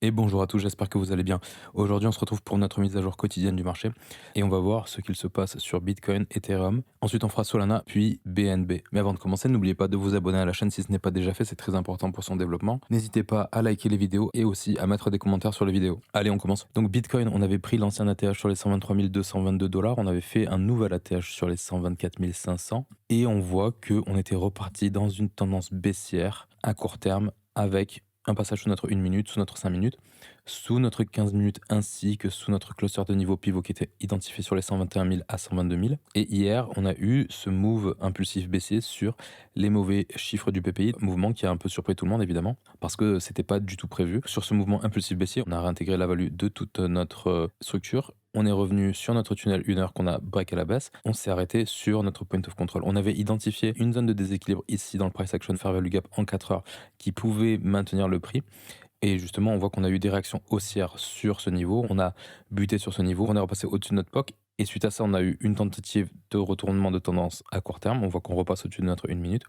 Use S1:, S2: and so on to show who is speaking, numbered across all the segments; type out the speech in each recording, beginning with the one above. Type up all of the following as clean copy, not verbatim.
S1: Et bonjour à tous, j'espère que vous allez bien. Aujourd'hui, on se retrouve pour notre mise à jour quotidienne du marché et on va voir ce qu'il se passe sur Bitcoin, Ethereum. Ensuite, on fera Solana, puis BNB. Mais avant de commencer, n'oubliez pas de vous abonner à la chaîne si ce n'est pas déjà fait, c'est très important pour son développement. N'hésitez pas à liker les vidéos et aussi à mettre des commentaires sur les vidéos. Allez, on commence. Donc Bitcoin, on avait pris l'ancien ATH sur les 123 222 dollars, on avait fait un nouvel ATH sur les 124 500 et on voit qu'on était reparti dans une tendance baissière à court terme avec un passage sous notre 1 minute, sous notre 5 minutes, sous notre 15 minutes ainsi que sous notre cluster de niveau pivot qui était identifié sur les 121 000 à 122 000. Et hier, on a eu ce move impulsif baissier sur les mauvais chiffres du PPI, mouvement qui a un peu surpris tout le monde évidemment, parce que c'était pas du tout prévu. Sur ce mouvement impulsif baissier, on a réintégré la value de toute notre structure. On est revenu sur notre tunnel 1 heure qu'on a break à la baisse. On s'est arrêté sur notre point of control. On avait identifié une zone de déséquilibre ici dans le price action fair value gap en 4 heures qui pouvait maintenir le prix. Et justement, on voit qu'on a eu des réactions haussières sur ce niveau. On a buté sur ce niveau. On est repassé au-dessus de notre POC. Et suite à ça, on a eu une tentative de retournement de tendance à court terme. On voit qu'on repasse au-dessus de notre 1 minute.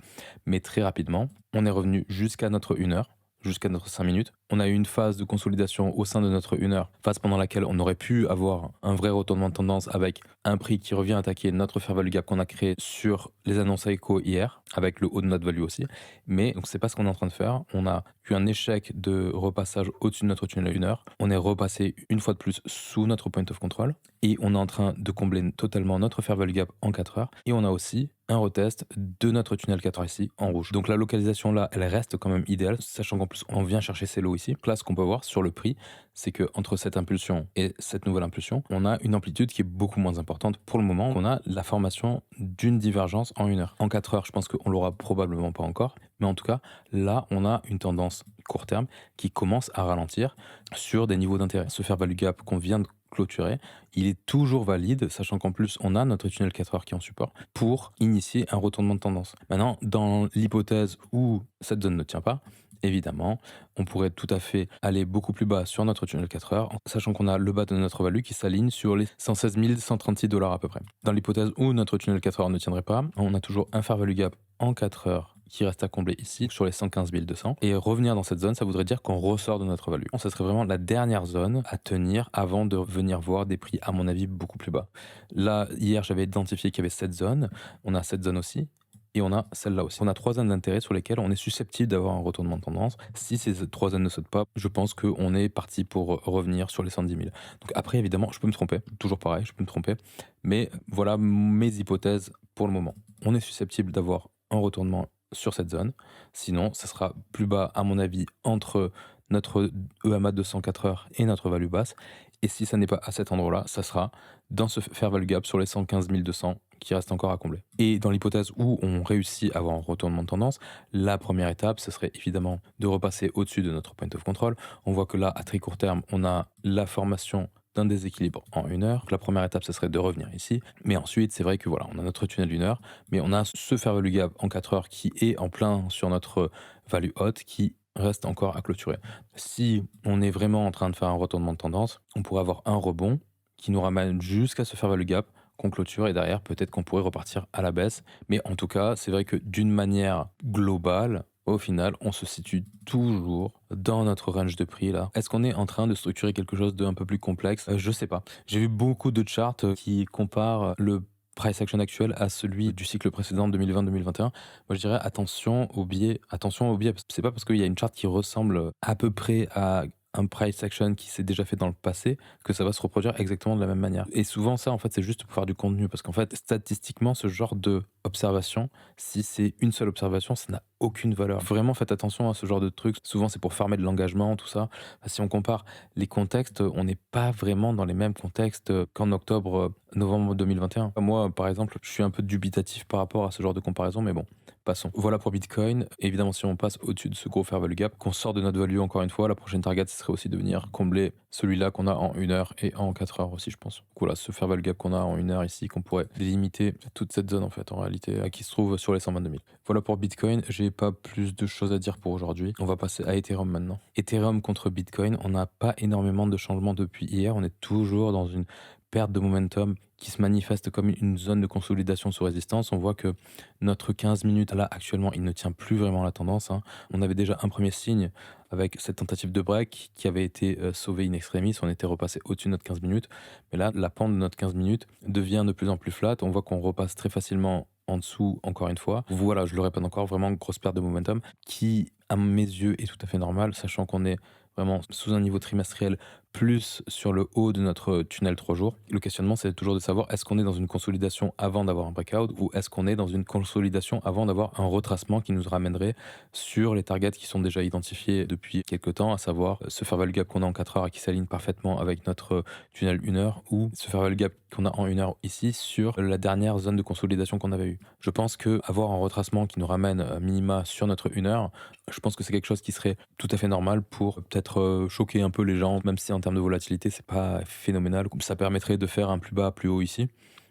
S1: Mais très rapidement, on est revenu jusqu'à notre 1 heure, jusqu'à notre 5 minutes. On a eu une phase de consolidation au sein de notre 1 heure, phase pendant laquelle on aurait pu avoir un vrai retournement de tendance avec un prix qui revient attaquer notre fair value gap qu'on a créé sur les annonces ICO hier, avec le haut de notre value aussi. Mais donc c'est pas ce qu'on est en train de faire. On a eu un échec de repassage au-dessus de notre tunnel 1 heure. On est repassé une fois de plus sous notre point of control et on est en train de combler totalement notre fair value gap en 4 heures. Et on a aussi un retest de notre tunnel 4 heures ici en rouge. Donc la localisation là, elle reste quand même idéale, sachant qu'en plus on vient chercher ces lots ici. Là, ce qu'on peut voir sur le prix, c'est que entre cette impulsion et cette nouvelle impulsion, on a une amplitude qui est beaucoup moins importante pour le moment. On a la formation d'une divergence en 1 heure. En 4 heures, je pense qu'on l'aura probablement pas encore, mais en tout cas, là, on a une tendance court terme qui commence à ralentir sur des niveaux d'intérêt. Ce fair value gap qu'on vient de clôturer, il est toujours valide, sachant qu'en plus, on a notre tunnel 4 heures qui est en support pour initier un retournement de tendance. Maintenant, dans l'hypothèse où cette zone ne tient pas, évidemment, on pourrait tout à fait aller beaucoup plus bas sur notre tunnel 4 heures, sachant qu'on a le bas de notre value qui s'aligne sur les 116 136 dollars à peu près. Dans l'hypothèse où notre tunnel 4 heures ne tiendrait pas, on a toujours un fair value gap en 4 heures qui reste à combler ici sur les 115 200 et revenir dans cette zone, ça voudrait dire qu'on ressort de notre value. Ça serait vraiment la dernière zone à tenir avant de venir voir des prix à mon avis beaucoup plus bas. Là, hier, j'avais identifié qu'il y avait cette zone, on a cette zone aussi et on a celle-là aussi. On a 3 zones d'intérêt sur lesquelles on est susceptible d'avoir un retournement de tendance. Si ces 3 zones ne sautent pas, je pense qu'on est parti pour revenir sur les 110 000. Donc après, évidemment, je peux me tromper, toujours pareil, je peux me tromper, mais voilà mes hypothèses pour le moment. On est susceptible d'avoir un retournement sur cette zone. Sinon, ça sera plus bas, à mon avis, entre notre EMA de 104 heures et notre value basse. Et si ça n'est pas à cet endroit-là, ça sera dans ce fair value gap sur les 115 200 qui reste encore à combler. Et dans l'hypothèse où on réussit à avoir un retournement de tendance, la première étape, ce serait évidemment de repasser au-dessus de notre point of control. On voit que là, à très court terme, on a la formation d'un déséquilibre en 1 heure. La première étape, ce serait de revenir ici. Mais ensuite, c'est vrai que voilà, on a notre tunnel d'1 heure, mais on a ce fair value gap en 4 heures qui est en plein sur notre value haute qui reste encore à clôturer. Si on est vraiment en train de faire un retournement de tendance, on pourrait avoir un rebond qui nous ramène jusqu'à ce fair value gap qu'on clôture et derrière, peut-être qu'on pourrait repartir à la baisse. Mais en tout cas, c'est vrai que d'une manière globale, au final, on se situe toujours dans notre range de prix là. Est-ce qu'on est en train de structurer quelque chose d'un peu plus complexe? Je sais pas. J'ai vu beaucoup de charts qui comparent le price action actuel à celui du cycle précédent 2020-2021. Moi, je dirais attention au biais, attention au biais. Parce que c'est pas parce qu'il y a une charte qui ressemble à peu près à un price action qui s'est déjà fait dans le passé que ça va se reproduire exactement de la même manière. Et souvent, ça, en fait, c'est juste pour faire du contenu. Parce qu'en fait, statistiquement, ce genre de observation, si c'est une seule observation, ça n'a aucune valeur. Vraiment, faites attention à ce genre de trucs. Souvent, c'est pour farmer de l'engagement, tout ça. Si on compare les contextes, on n'est pas vraiment dans les mêmes contextes qu'en octobre, novembre 2021. Moi, par exemple, je suis un peu dubitatif par rapport à ce genre de comparaison, mais bon, passons. Voilà pour Bitcoin. Évidemment, si on passe au-dessus de ce gros fair value gap, qu'on sort de notre value encore une fois, la prochaine target, ce serait aussi de venir combler celui-là qu'on a en 1 heure et en 4 heures aussi, je pense. Donc voilà, ce fair value gap qu'on a en 1 heure ici, qu'on pourrait limiter toute cette zone en fait, en réalité, qui se trouve sur les 122 000. Voilà pour Bitcoin, j'ai pas plus de choses à dire pour aujourd'hui. On va passer à Ethereum maintenant. Ethereum contre Bitcoin, on n'a pas énormément de changements depuis hier, on est toujours dans une perte de momentum qui se manifeste comme une zone de consolidation sous résistance. On voit que notre 15 minutes, là, actuellement, il ne tient plus vraiment la tendance, hein. On avait déjà un premier signe avec cette tentative de break qui avait été sauvée in extremis. On était repassé au-dessus de notre 15 minutes. Mais là, la pente de notre 15 minutes devient de plus en plus flat. On voit qu'on repasse très facilement en dessous, encore une fois. Voilà, je le répète encore, vraiment grosse perte de momentum qui, à mes yeux, est tout à fait normale, sachant qu'on est vraiment sous un niveau trimestriel plus sur le haut de notre tunnel 3 jours. Le questionnement, c'est toujours de savoir est-ce qu'on est dans une consolidation avant d'avoir un breakout ou est-ce qu'on est dans une consolidation avant d'avoir un retracement qui nous ramènerait sur les targets qui sont déjà identifiés depuis quelques temps, à savoir ce fair value gap qu'on a en 4 heures et qui s'aligne parfaitement avec notre tunnel 1 heure ou ce fair value gap qu'on a en 1 heure ici sur la dernière zone de consolidation qu'on avait eue. Je pense que avoir un retracement qui nous ramène minima sur notre 1 heure, je pense que c'est quelque chose qui serait tout à fait normal pour peut-être choquer un peu les gens, même si en termes de volatilité, c'est pas phénoménal. Ça permettrait de faire un plus bas, plus haut ici,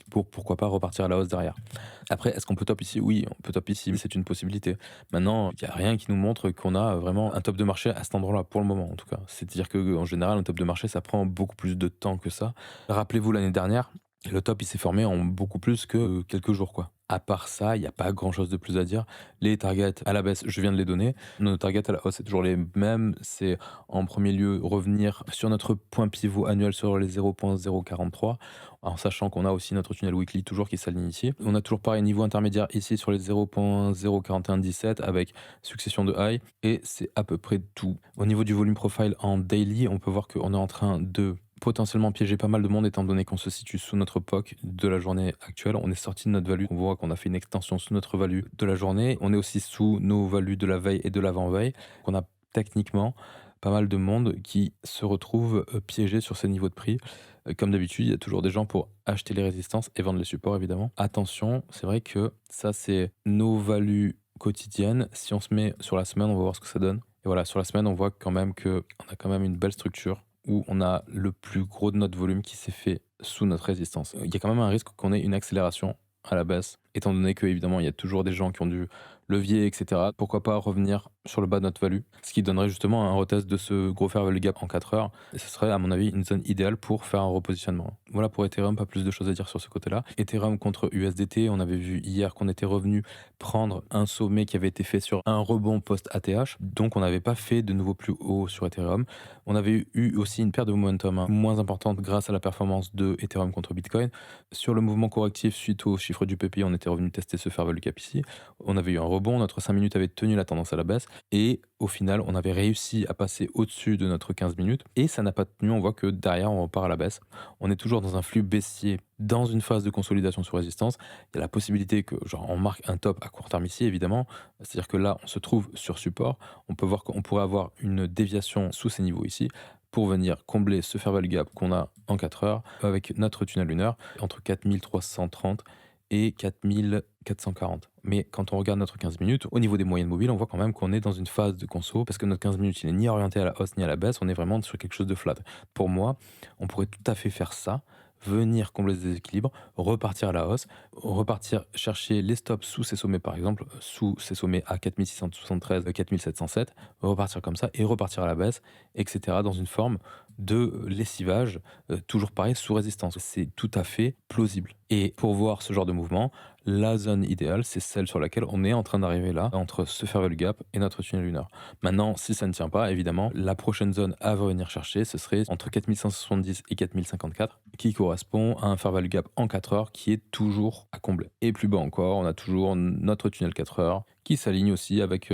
S1: pour pourquoi pas repartir à la hausse derrière. Après, est-ce qu'on peut top ici? Oui, on peut top ici, mais c'est une possibilité. Maintenant, il n'y a rien qui nous montre qu'on a vraiment un top de marché à cet endroit-là, pour le moment en tout cas. C'est-à-dire qu'en général, un top de marché, ça prend beaucoup plus de temps que ça. Rappelez-vous l'année dernière, le top il s'est formé en beaucoup plus que quelques jours, quoi. À part ça, il n'y a pas grand-chose de plus à dire. Les targets à la baisse, je viens de les donner. Nos targets à la hausse, c'est toujours les mêmes. C'est en premier lieu revenir sur notre point pivot annuel sur les 0.043, en sachant qu'on a aussi notre tunnel weekly toujours qui s'aligne ici. On a toujours pareil niveau intermédiaire ici sur les 0.04117 avec succession de high, et c'est à peu près tout. Au niveau du volume profile en daily, on peut voir qu'on est en train de potentiellement piéger pas mal de monde étant donné qu'on se situe sous notre POC de la journée actuelle. On est sorti de notre value, on voit qu'on a fait une extension sous notre value de la journée. On est aussi sous nos values de la veille et de l'avant-veille. On a techniquement pas mal de monde qui se retrouve piégé sur ces niveaux de prix. Comme d'habitude, il y a toujours des gens pour acheter les résistances et vendre les supports évidemment. Attention, c'est vrai que ça c'est nos values quotidiennes. Si on se met sur la semaine, on va voir ce que ça donne. Et voilà, sur la semaine, on voit quand même qu'on a quand même une belle structure où on a le plus gros de notre volume qui s'est fait sous notre résistance. Il y a quand même un risque qu'on ait une accélération à la baisse, étant donné que évidemment il y a toujours des gens qui ont du levier, etc. Pourquoi pas revenir sur le bas de notre value, ce qui donnerait justement un retest de ce gros fair value gap en 4 heures, et ce serait à mon avis une zone idéale pour faire un repositionnement. Voilà pour Ethereum, pas plus de choses à dire sur ce côté-là. Ethereum contre USDT, on avait vu hier qu'on était revenu prendre un sommet qui avait été fait sur un rebond post-ATH, donc on n'avait pas fait de nouveau plus haut sur Ethereum. On avait eu aussi une perte de momentum moins importante grâce à la performance de Ethereum contre Bitcoin. Sur le mouvement correctif suite au chiffre du PPI, on était revenu tester ce fair value gap ici. On avait eu un rebond, notre 5 minutes avait tenu la tendance à la baisse et au final, on avait réussi à passer au-dessus de notre 15 minutes et ça n'a pas tenu. On voit que derrière, on repart à la baisse. On est toujours dans un flux baissier, dans une phase de consolidation sous résistance. Il y a la possibilité que, genre, on marque un top à court terme ici, évidemment. C'est-à-dire que là, on se trouve sur support. On peut voir qu'on pourrait avoir une déviation sous ces niveaux ici pour venir combler ce fair value gap qu'on a en 4 heures avec notre tunnel 1 heure entre 4330 et 4440. Mais quand on regarde notre 15 minutes, au niveau des moyennes mobiles, on voit quand même qu'on est dans une phase de conso parce que notre 15 minutes, il n'est ni orienté à la hausse ni à la baisse, on est vraiment sur quelque chose de flat. Pour moi, on pourrait tout à fait faire ça, venir combler ce déséquilibre, repartir à la hausse, repartir chercher les stops sous ces sommets par exemple, sous ces sommets à 4673, 4707, repartir comme ça et repartir à la baisse, etc. dans une forme de lessivage, toujours pareil, sous résistance. C'est tout à fait plausible. Et pour voir ce genre de mouvement, la zone idéale, c'est celle sur laquelle on est en train d'arriver là, entre ce fair value gap et notre tunnel lunaire. Maintenant, si ça ne tient pas, évidemment, la prochaine zone à venir chercher, ce serait entre 4570 et 4054, qui correspond à un fair value gap en 4 heures qui est toujours à combler. Et plus bas encore, on a toujours notre tunnel 4 heures qui s'aligne aussi avec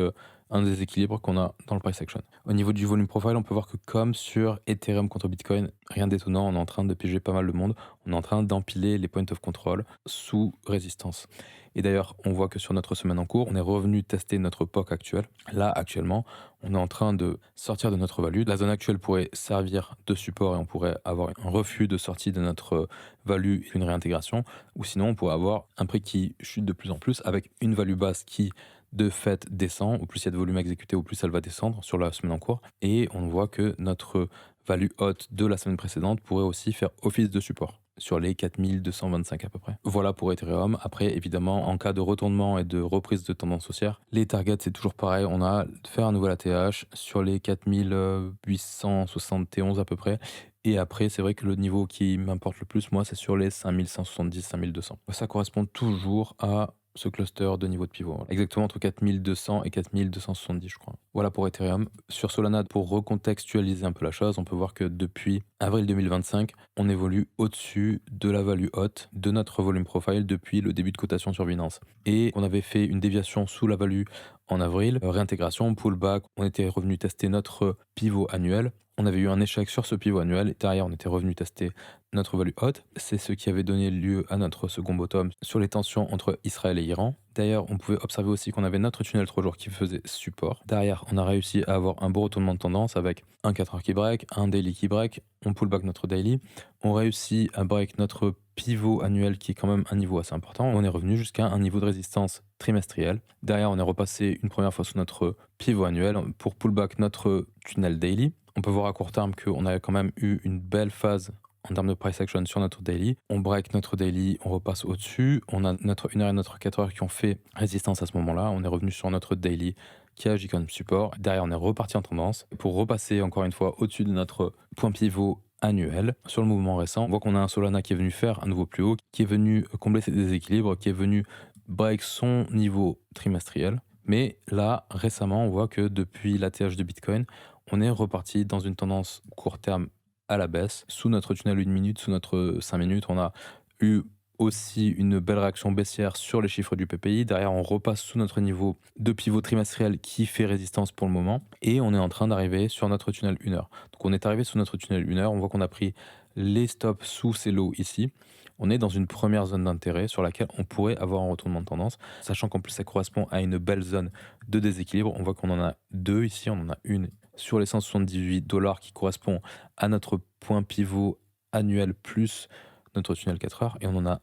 S1: un déséquilibre qu'on a dans le price action. Au niveau du volume profile, on peut voir que comme sur Ethereum contre Bitcoin, rien d'étonnant, on est en train de piéger pas mal de monde, on est en train d'empiler les points of control sous résistance. Et d'ailleurs, on voit que sur notre semaine en cours, on est revenu tester notre POC actuel. Là, actuellement, on est en train de sortir de notre value. La zone actuelle pourrait servir de support et on pourrait avoir un refus de sortie de notre value et une réintégration. Ou sinon, on pourrait avoir un prix qui chute de plus en plus avec une value basse qui de fait descend. Au plus il y a de volume exécuté, au plus elle va descendre sur la semaine en cours. Et on voit que notre value haute de la semaine précédente pourrait aussi faire office de support. sur les 4225 à peu près. Voilà pour Ethereum. Après, évidemment, en cas de retournement et de reprise de tendance haussière, les targets, c'est toujours pareil. On a faire un nouvel ATH sur les 4871 à peu près. Et après, c'est vrai que le niveau qui m'importe le plus, moi, c'est sur les 5170, 5200. Ça correspond toujours à ce cluster de niveau de pivot. Voilà. Exactement entre 4200 et 4270, je crois. Voilà pour Ethereum. Sur Solana, pour recontextualiser un peu la chose, on peut voir que depuis avril 2025, on évolue au-dessus de la value haute de notre volume profile depuis le début de cotation sur Binance. Et on avait fait une déviation sous la value en avril, réintégration, pullback, on était revenu tester notre pivot annuel. On avait eu un échec sur ce pivot annuel et derrière on était revenu tester notre value haute. C'est ce qui avait donné lieu à notre second bottom sur les tensions entre Israël et Iran. D'ailleurs, on pouvait observer aussi qu'on avait notre tunnel 3 jours qui faisait support. Derrière, on a réussi à avoir un beau retournement de tendance avec un 4 heures qui break, un daily qui break, on pull back notre daily. On réussit à break notre pivot annuel qui est quand même un niveau assez important. On est revenu jusqu'à un niveau de résistance trimestriel. Derrière, on est repassé une première fois sous notre pivot annuel pour pull back notre tunnel daily. On peut voir à court terme qu'on a quand même eu une belle phase en termes de price action sur notre daily. On break notre daily, on repasse au-dessus. On a notre 1 heure et notre 4 heures qui ont fait résistance à ce moment-là. On est revenu sur notre daily qui agit comme support. Derrière, on est reparti en tendance pour repasser encore une fois au-dessus de notre point pivot annuel. Sur le mouvement récent, on voit qu'on a un Solana qui est venu faire un nouveau plus haut, qui est venu combler ses déséquilibres, qui est venu break son niveau trimestriel. Mais là, récemment, on voit que depuis l'ATH de Bitcoin, on est reparti dans une tendance court terme à la baisse. Sous notre tunnel 1 minute, sous notre 5 minutes, on a eu aussi une belle réaction baissière sur les chiffres du PPI. Derrière, on repasse sous notre niveau de pivot trimestriel qui fait résistance pour le moment. Et on est en train d'arriver sur notre tunnel 1 heure. Donc on est arrivé sous notre tunnel 1 heure. On voit qu'on a pris les stops sous ces lows ici. On est dans une première zone d'intérêt sur laquelle on pourrait avoir un retournement de tendance, sachant qu'en plus ça correspond à une belle zone de déséquilibre. On voit qu'on en a deux ici, on en a une sur les 178$ qui correspond à notre point pivot annuel plus notre tunnel 4 heures, et on en a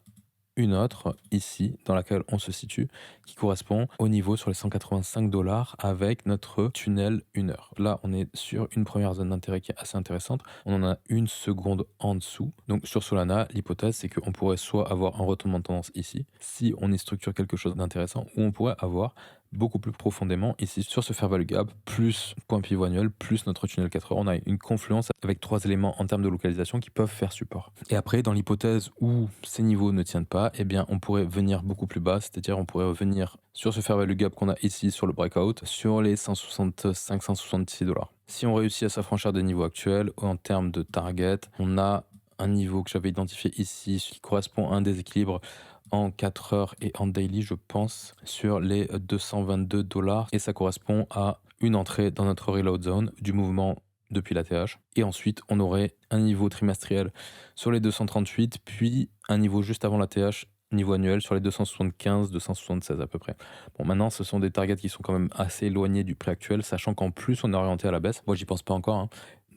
S1: une autre ici dans laquelle on se situe qui correspond au niveau sur les 185$ avec notre tunnel 1 heure. Là, on est sur une première zone d'intérêt qui est assez intéressante. On en a une seconde en dessous. Donc sur Solana, l'hypothèse c'est qu'on pourrait soit avoir un retournement de tendance ici, si on y structure quelque chose d'intéressant, ou on pourrait avoir beaucoup plus profondément ici sur ce fair value gap plus point pivot annuel plus notre tunnel 4 heures. On a une confluence avec trois éléments en termes de localisation qui peuvent faire support. Et après, dans l'hypothèse où ces niveaux ne tiennent pas, eh bien on pourrait venir beaucoup plus bas, c'est-à-dire on pourrait revenir sur ce fair value gap qu'on a ici sur le breakout sur les 165-166$. Si on réussit à s'affranchir des niveaux actuels en termes de target, on a un niveau que j'avais identifié ici qui correspond à un déséquilibre en 4 heures et en daily, je pense, sur les 222$. Et ça correspond à une entrée dans notre reload zone du mouvement depuis l'ATH. Et ensuite, on aurait un niveau trimestriel sur les 238, puis un niveau juste avant l'ATH, niveau annuel sur les 275, 276 à peu près. Bon, maintenant, ce sont des targets qui sont quand même assez éloignés du prix actuel, sachant qu'en plus, on est orienté à la baisse. Moi, j'y pense pas encore, hein.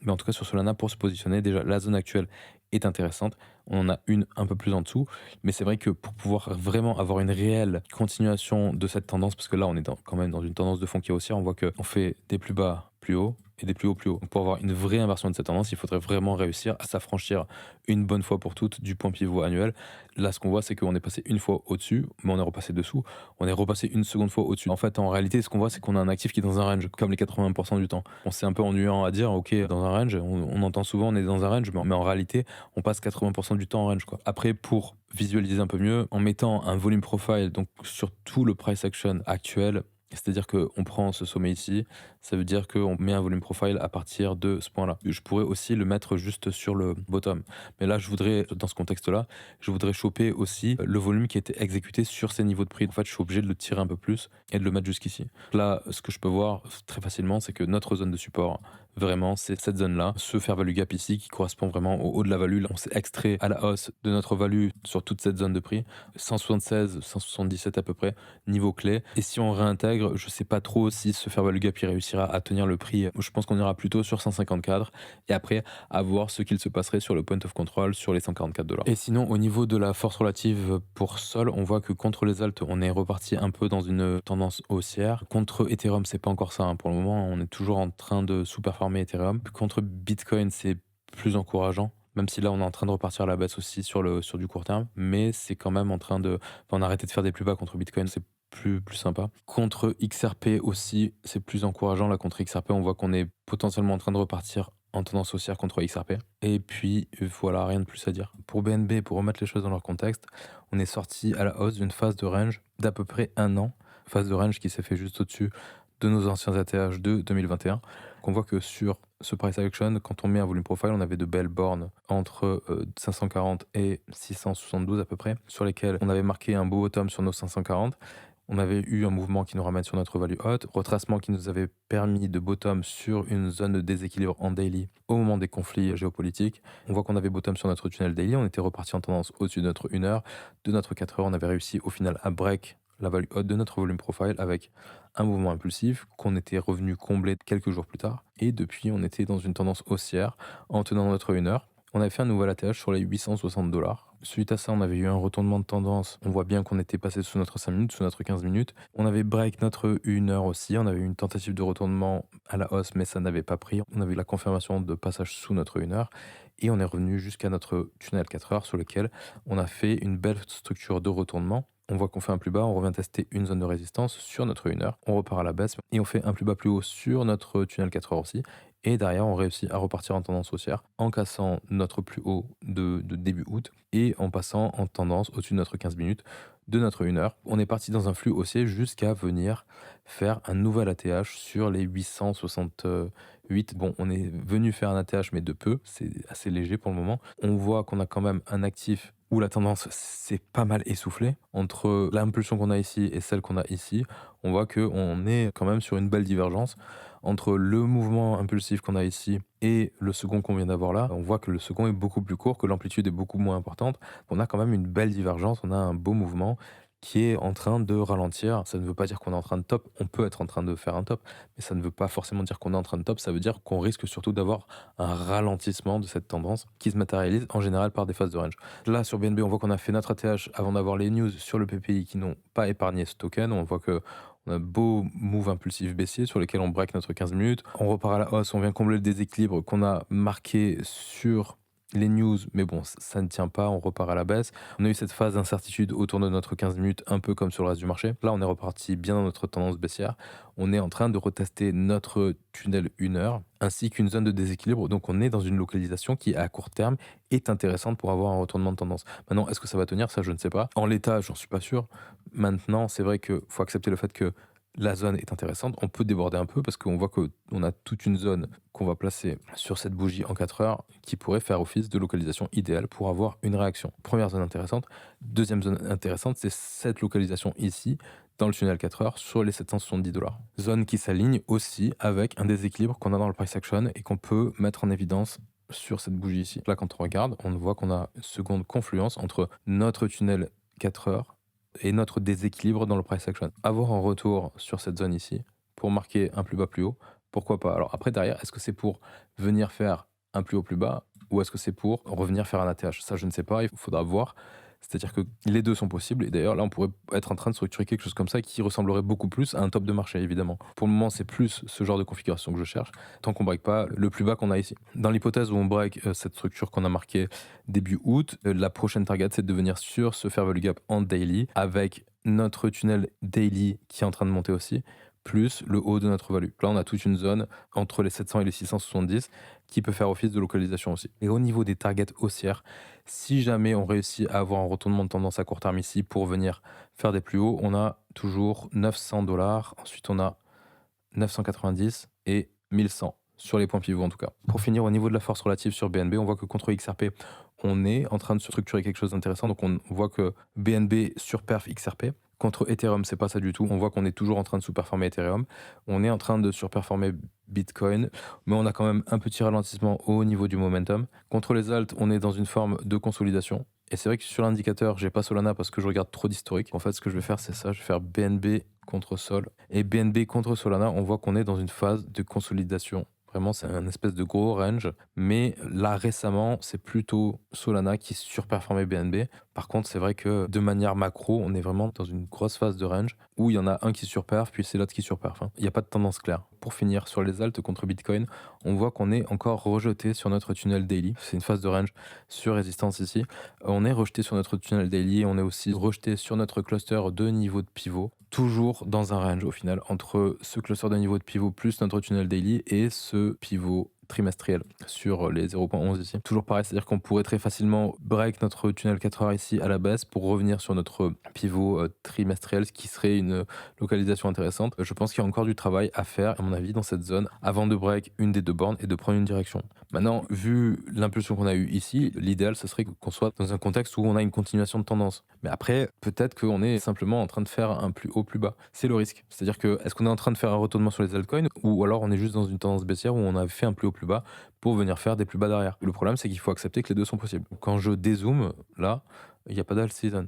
S1: Mais en tout cas, sur Solana, pour se positionner, déjà, la zone actuelle est intéressante. On en a une un peu plus en dessous. Mais c'est vrai que pour pouvoir vraiment avoir une réelle continuation de cette tendance, parce que là, on est quand même dans une tendance de fond qui est haussière, on voit qu'on fait des plus bas plus haut et des plus hauts plus haut. Donc pour avoir une vraie inversion de cette tendance, il faudrait vraiment réussir à s'affranchir une bonne fois pour toutes du point pivot annuel. Là, ce qu'on voit, c'est qu'on est passé une fois au-dessus, mais on est repassé dessous. On est repassé une seconde fois au-dessus. En fait, en réalité, ce qu'on voit, c'est qu'on a un actif qui est dans un range, comme les 80% du temps. On s'est un peu ennuyant à dire, ok, dans un range, on entend souvent on est dans un range, mais en réalité, on passe 80% du temps en range, quoi. Après, pour visualiser un peu mieux, en mettant un volume profile donc sur tout le price action actuel, c'est-à-dire qu'on prend ce sommet ici, ça veut dire qu'on met un volume profile à partir de ce point-là. Je pourrais aussi le mettre juste sur le bottom. Mais là, je voudrais, dans ce contexte-là, je voudrais choper aussi le volume qui a été exécuté sur ces niveaux de prix. En fait, je suis obligé de le tirer un peu plus et de le mettre jusqu'ici. Là, ce que je peux voir très facilement, c'est que notre zone de support, vraiment, c'est cette zone-là, ce fair value gap ici qui correspond vraiment au haut de la value. Là, on s'est extrait à la hausse de notre value sur toute cette zone de prix, 176, 177 à peu près, niveau clé. Et si on réintègre, je sais pas trop si ce fair value gap il réussira à tenir le prix. Je pense qu'on ira plutôt sur 154 et après à voir ce qu'il se passerait sur le point of control sur les 144$. Et sinon, au niveau de la force relative pour Sol, on voit que contre les alts, on est reparti un peu dans une tendance haussière. Contre Ethereum, c'est pas encore ça, hein. Pour le moment, on est toujours en train de sous-performer Ethereum. Contre Bitcoin, c'est plus encourageant Même si là, on est en train de repartir à la baisse aussi sur du court terme, mais c'est quand même en train de enfin, on a arrêté de faire des plus bas contre Bitcoin, c'est plus sympa. Contre XRP aussi, c'est plus encourageant. Là, contre XRP, on voit qu'on est potentiellement en train de repartir en tendance haussière contre XRP. Et puis, voilà, rien de plus à dire. Pour BNB, pour remettre les choses dans leur contexte, on est sorti à la hausse d'une phase de range d'à peu près un an. Phase de range qui s'est fait juste au-dessus de nos anciens ATH de 2021. On voit que sur ce price action, quand on met un volume profile, on avait de belles bornes entre 540 et 672 à peu près, sur lesquelles on avait marqué un beau bottom sur nos 540. On avait eu un mouvement qui nous ramène sur notre value haute, retracement qui nous avait permis de bottom sur une zone de déséquilibre en daily au moment des conflits géopolitiques. On voit qu'on avait bottom sur notre tunnel daily, on était reparti en tendance au-dessus de notre 1 heure, de notre 4 heures, on avait réussi au final à break la value haute de notre volume profile avec un mouvement impulsif qu'on était revenu combler quelques jours plus tard. Et depuis, on était dans une tendance haussière en tenant notre 1 heure. On avait fait un nouvel ATH sur les 860 dollars. Suite à ça, on avait eu un retournement de tendance. On voit bien qu'on était passé sous notre 5 minutes, sous notre 15 minutes. On avait break notre 1 heure aussi. On avait eu une tentative de retournement à la hausse, mais ça n'avait pas pris. On avait eu la confirmation de passage sous notre 1 heure. Et on est revenu jusqu'à notre tunnel 4 heures sur lequel on a fait une belle structure de retournement. On voit qu'on fait un plus bas, on revient tester une zone de résistance sur notre 1 heure, on repart à la baisse et on fait un plus bas plus haut sur notre tunnel 4 heures aussi. Et derrière, on réussit à repartir en tendance haussière en cassant notre plus haut de début août et en passant en tendance au-dessus de notre 15 minutes de notre 1 heure. On est parti dans un flux haussier jusqu'à venir faire un nouvel ATH sur les 868. Bon, on est venu faire un ATH mais de peu, c'est assez léger pour le moment. On voit qu'on a quand même un actif où la tendance s'est pas mal essoufflée. Entre l'impulsion qu'on a ici et celle qu'on a ici, on voit qu'on est quand même sur une belle divergence. Entre le mouvement impulsif qu'on a ici et le second qu'on vient d'avoir là, on voit que le second est beaucoup plus court, que l'amplitude est beaucoup moins importante. On a quand même une belle divergence, on a un beau mouvement qui est en train de ralentir. Ça ne veut pas dire qu'on est en train de top, on peut être en train de faire un top, mais ça ne veut pas forcément dire qu'on est en train de top, ça veut dire qu'on risque surtout d'avoir un ralentissement de cette tendance qui se matérialise en général par des phases de range. Là, sur BNB, on voit qu'on a fait notre ATH avant d'avoir les news sur le PPI qui n'ont pas épargné ce token. On voit que on a un beau move impulsif baissier sur lequel on break notre 15 minutes. On repart à la hausse, on vient combler le déséquilibre qu'on a marqué sur les news, mais bon, ça ne tient pas, on repart à la baisse. On a eu cette phase d'incertitude autour de notre 15 minutes, un peu comme sur le reste du marché. Là, on est reparti bien dans notre tendance baissière. On est en train de retester notre tunnel 1 heure, ainsi qu'une zone de déséquilibre. Donc, on est dans une localisation qui, à court terme, est intéressante pour avoir un retournement de tendance. Maintenant, est-ce que ça va tenir? Ça, je ne sais pas. En l'état, j'en suis pas sûr. Maintenant, c'est vrai qu'il faut accepter le fait que la zone est intéressante. On peut déborder un peu parce qu'on voit qu'on a toute une zone qu'on va placer sur cette bougie en 4 heures qui pourrait faire office de localisation idéale pour avoir une réaction. Première zone intéressante. Deuxième zone intéressante, c'est cette localisation ici, dans le tunnel 4 heures, sur les 770 dollars. Zone qui s'aligne aussi avec un déséquilibre qu'on a dans le price action et qu'on peut mettre en évidence sur cette bougie ici. Là, quand on regarde, on voit qu'on a une seconde confluence entre notre tunnel 4 heures et notre déséquilibre dans le price action. Avoir un retour sur cette zone ici pour marquer un plus bas plus haut, pourquoi pas? Alors après derrière, est-ce que c'est pour venir faire un plus haut plus bas ou est-ce que c'est pour revenir faire un ATH? Ça je ne sais pas, il faudra voir. C'est-à-dire que les deux sont possibles et d'ailleurs là on pourrait être en train de structurer quelque chose comme ça qui ressemblerait beaucoup plus à un top de marché évidemment. Pour le moment c'est plus ce genre de configuration que je cherche tant qu'on break pas le plus bas qu'on a ici. Dans l'hypothèse où on break cette structure qu'on a marquée début août, la prochaine target c'est de venir sur ce fair value gap en daily avec notre tunnel daily qui est en train de monter aussi plus le haut de notre value. Là on a toute une zone entre les 700 et les 670 qui peut faire office de localisation aussi. Et au niveau des targets haussières, si jamais on réussit à avoir un retournement de tendance à court terme ici pour venir faire des plus hauts, on a toujours 900 dollars, ensuite on a 990 et 1100 sur les points pivots en tout cas. Pour finir, au niveau de la force relative sur BNB, on voit que contre XRP, on est en train de structurer quelque chose d'intéressant. Donc on voit que BNB surperf XRP. Contre Ethereum, c'est pas ça du tout. On voit qu'on est toujours en train de sous-performer Ethereum. On est en train de surperformer Bitcoin, mais on a quand même un petit ralentissement au niveau du momentum. Contre les alts, on est dans une forme de consolidation. Et c'est vrai que sur l'indicateur, j'ai pas Solana parce que je regarde trop d'historique. En fait, ce que je vais faire, c'est ça. Je vais faire BNB contre Sol. Et BNB contre Solana, on voit qu'on est dans une phase de consolidation. Vraiment, c'est un espèce de gros range. Mais là, récemment, c'est plutôt Solana qui surperformait BNB Par contre, c'est vrai que de manière macro, on est vraiment dans une grosse phase de range où il y en a un qui surperf, puis c'est l'autre qui surperf, hein. Il n'y a pas de tendance claire. Pour finir, sur les altes contre Bitcoin, on voit qu'on est encore rejeté sur notre tunnel daily. C'est une phase de range sur résistance ici. On est rejeté sur notre tunnel daily et on est aussi rejeté sur notre cluster de niveau de pivot. Toujours dans un range au final entre ce cluster de niveau de pivot plus notre tunnel daily et ce pivot trimestriel sur les 0.11 ici. Toujours pareil, c'est-à-dire qu'on pourrait très facilement break notre tunnel 4 heures ici à la baisse pour revenir sur notre pivot trimestriel, ce qui serait une localisation intéressante. Je pense qu'il y a encore du travail à faire, à mon avis, dans cette zone avant de break une des deux bornes et de prendre une direction. Maintenant, vu l'impulsion qu'on a eue ici, l'idéal, ce serait qu'on soit dans un contexte où on a une continuation de tendance. Mais après, peut-être qu'on est simplement en train de faire un plus haut, plus bas. C'est le risque. C'est-à-dire que, est-ce qu'on est en train de faire un retournement sur les altcoins ou alors on est juste dans une tendance baissière où on a fait un plus haut, plus bas pour venir faire des plus bas derrière. Le problème, c'est qu'il faut accepter que les deux sont possibles. Quand je dézoome, là, il n'y a pas d'alt season.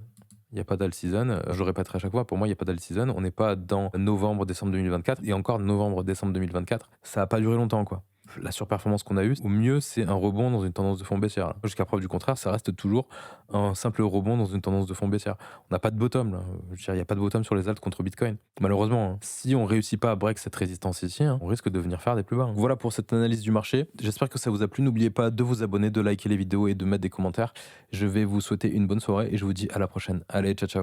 S1: Il n'y a pas d'alt season, je le répéterai à chaque fois, pour moi il n'y a pas d'alt season, on n'est pas dans novembre-décembre 2024, et encore novembre-décembre 2024, ça n'a pas duré longtemps quoi. La surperformance qu'on a eue, au mieux c'est un rebond dans une tendance de fond baissière. Jusqu'à preuve du contraire, ça reste toujours un simple rebond dans une tendance de fond baissière. On n'a pas de bottom là, je veux dire, il n'y a pas de bottom sur les alts contre Bitcoin. Malheureusement, hein. Si on réussit pas à break cette résistance ici, hein, on risque de venir faire des plus bas. Voilà pour cette analyse du marché, j'espère que ça vous a plu, n'oubliez pas de vous abonner, de liker les vidéos et de mettre des commentaires. Je vais vous souhaiter une bonne soirée et je vous dis à la prochaine. Allez, ciao ciao.